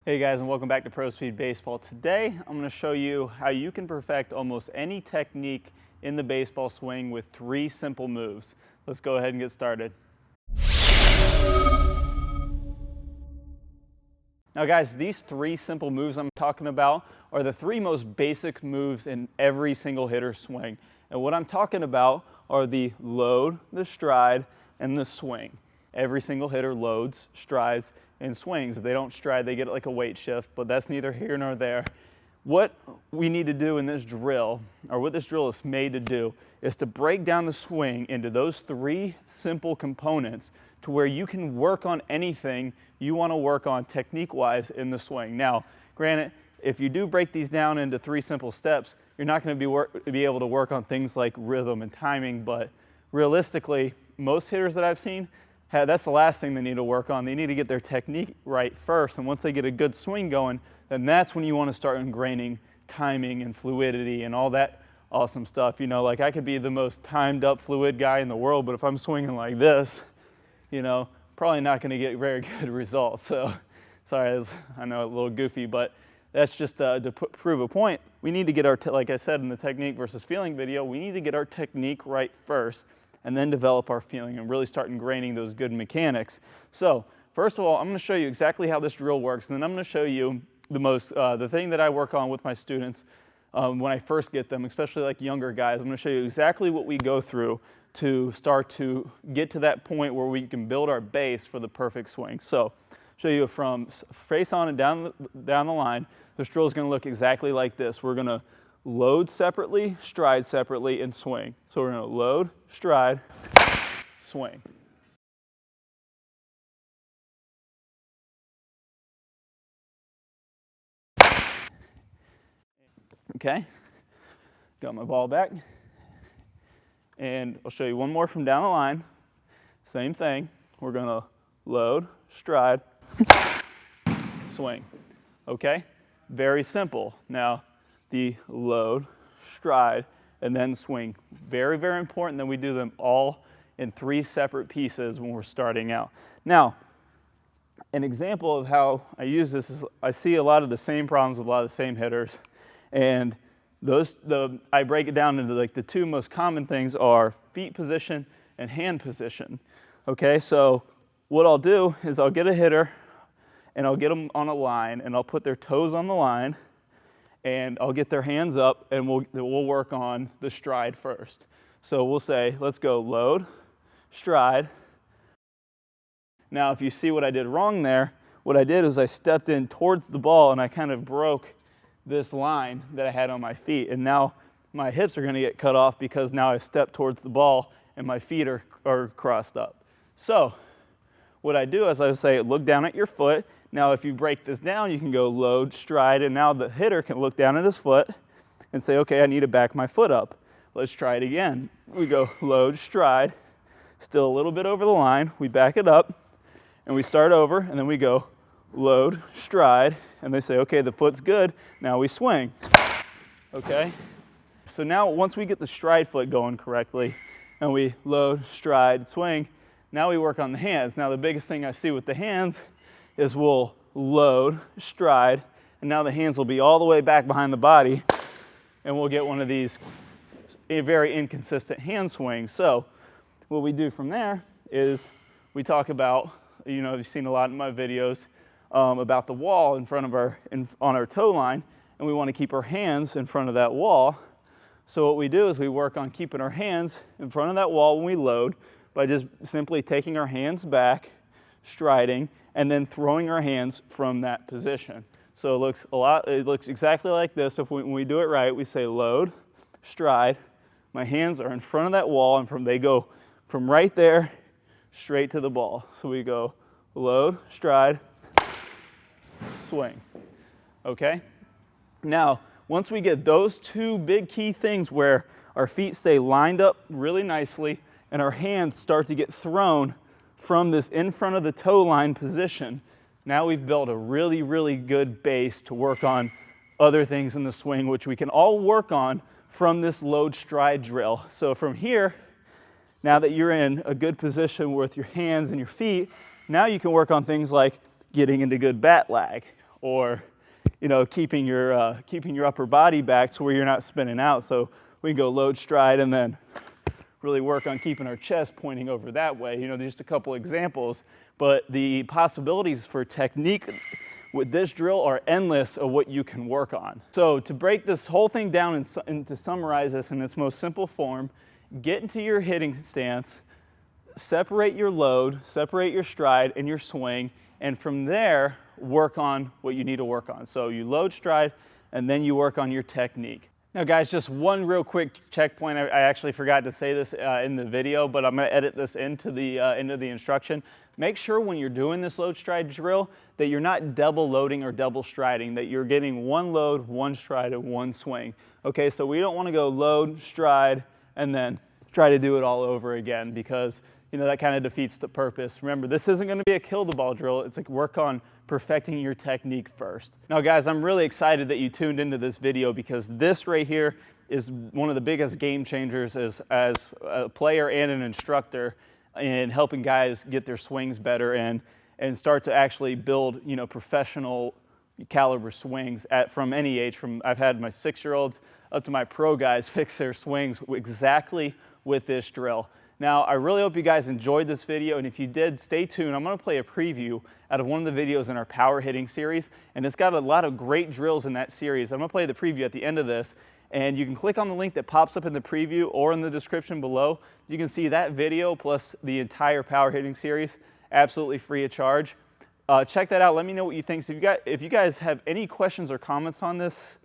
Hey guys, and welcome back to Pro Speed Baseball. Today I'm going to show you how you can perfect almost any technique in the baseball swing with 3 simple moves. Let's go ahead and get started. Now guys, these 3 simple moves I'm talking about are the 3 most basic moves in every single hitter's swing. And what I'm talking about are the load, the stride, and the swing. Every single hitter loads, strides, and swings. If they don't stride, they get like a weight shift, but that's neither here nor there. What we need to do in this drill, or what this drill is made to do, is to break down the swing into those 3 simple components to where you can work on anything you want to work on technique-wise in the swing. Now, granted, if you do break these down into 3 simple steps, you're not going to be able to work on things like rhythm and timing, but realistically, most hitters that I've seen, that's the last thing they need to work on. They need to get their technique right first, and once they get a good swing going, then that's when you want to start ingraining timing and fluidity and all that awesome stuff. You know, like I could be the most timed up fluid guy in the world, but if I'm swinging like this, you know, probably not going to get very good results. So, sorry, I know a little goofy, but that's just to prove a point. We need to get our, like I said in the technique versus feeling video, we need to get our technique right first, and then develop our feeling and really start ingraining those good mechanics. So first of all, I'm going to show you exactly how this drill works, and then I'm going to show you the thing that I work on with my students when I first get them, especially like younger guys. I'm going to show you exactly what we go through to start to get to that point where we can build our base for the perfect swing. So show you from face on and down the line. This drill is going to look exactly like this. We're going to load separately, stride separately, and swing. So we're going to load, stride, swing. Okay, got my ball back. And I'll show you one more from down the line. Same thing. We're going to load, stride, swing. Okay, very simple. Now, the load, stride, and then swing. Very, very important that we do them all in 3 separate pieces when we're starting out. Now, an example of how I use this is I see a lot of the same problems with a lot of the same hitters, and I break it down into like the 2 most common things are feet position and hand position. Okay, so what I'll do is I'll get a hitter and I'll get them on a line and I'll put their toes on the line and I'll get their hands up and we'll work on the stride first. So we'll say, let's go load, stride. Now if you see what I did wrong there, what I did is I stepped in towards the ball and I kind of broke this line that I had on my feet. And now my hips are going to get cut off because now I stepped towards the ball and my feet are crossed up. So what I do is I say, look down at your foot. Now, if you break this down, you can go load, stride, and now the hitter can look down at his foot and say, okay, I need to back my foot up. Let's try it again. We go load, stride, still a little bit over the line. We back it up, and we start over, and then we go load, stride, and they say, okay, the foot's good. Now we swing. Okay? So now, once we get the stride foot going correctly, and we load, stride, swing, now we work on the hands. Now, the biggest thing I see with the hands is we'll load, stride, and now the hands will be all the way back behind the body, and we'll get one of these very inconsistent hand swings. So what we do from there is we talk about, you know, you've seen a lot in my videos about the wall in front of on our toe line, and we want to keep our hands in front of that wall. So what we do is we work on keeping our hands in front of that wall when we load by just simply taking our hands back, striding, and then throwing our hands from that position. So it looks exactly like this. When we do it right, we say load, stride. My hands are in front of that wall, and they go from right there straight to the ball. So we go load, stride, swing. Okay? Now, once we get those 2 big key things where our feet stay lined up really nicely and our hands start to get thrown from this in front of the toe line position, now we've built a really, really good base to work on other things in the swing, which we can all work on from this load stride drill. So from here, now that you're in a good position with your hands and your feet, now you can work on things like getting into good bat lag, or, you know, keeping your upper body back to where you're not spinning out. So we can go load, stride, and then really work on keeping our chest pointing over that way. You know, just a couple examples, but the possibilities for technique with this drill are endless of what you can work on. So to break this whole thing down and to summarize this in its most simple form, get into your hitting stance, separate your load, separate your stride and your swing, and from there, work on what you need to work on. So you load, stride, and then you work on your technique. Now guys, just one real quick checkpoint. I actually forgot to say this in the video, but I'm gonna edit this into the instruction. Make sure when you're doing this load stride drill that you're not double loading or double striding, that you're getting one load, one stride, and one swing. Okay, so we don't wanna go load, stride, and then try to do it all over again, because you know, that kind of defeats the purpose. Remember, this isn't going to be a kill the ball drill. It's like work on perfecting your technique first. Now guys, I'm really excited that you tuned into this video, because this right here is one of the biggest game changers as a player and an instructor in helping guys get their swings better and start to actually build, you know, professional caliber swings from any age. I've had my 6-year-olds up to my pro guys fix their swings exactly with this drill. Now, I really hope you guys enjoyed this video, and if you did, stay tuned. I'm gonna play a preview out of one of the videos in our power hitting series, and it's got a lot of great drills in that series. I'm gonna play the preview at the end of this, and you can click on the link that pops up in the preview or in the description below. You can see that video plus the entire power hitting series absolutely free of charge. Check that out. Let me know what you think. So if you guys have any questions or comments on this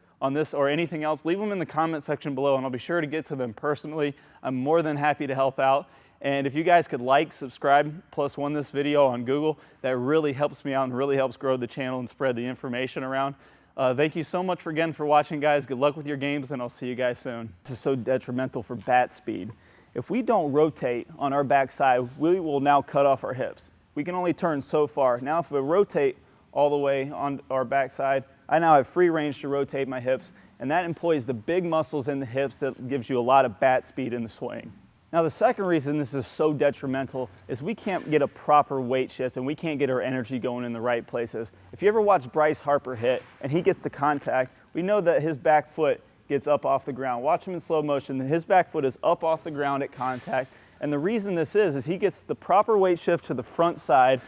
or anything else, leave them in the comment section below and I'll be sure to get to them personally. I'm more than happy to help out. And if you guys could like, subscribe, +1 this video on Google, that really helps me out and really helps grow the channel and spread the information around. Thank you so much again for watching, guys. Good luck with your games, and I'll see you guys soon. This is so detrimental for bat speed. If we don't rotate on our backside, we will now cut off our hips. We can only turn so far. Now if we rotate all the way on our backside, I now have free range to rotate my hips, and that employs the big muscles in the hips that gives you a lot of bat speed in the swing. Now the second reason this is so detrimental is we can't get a proper weight shift and we can't get our energy going in the right places. If you ever watch Bryce Harper hit and he gets to contact, we know that his back foot gets up off the ground. Watch him in slow motion, his back foot is up off the ground at contact. And the reason this is he gets the proper weight shift to the front side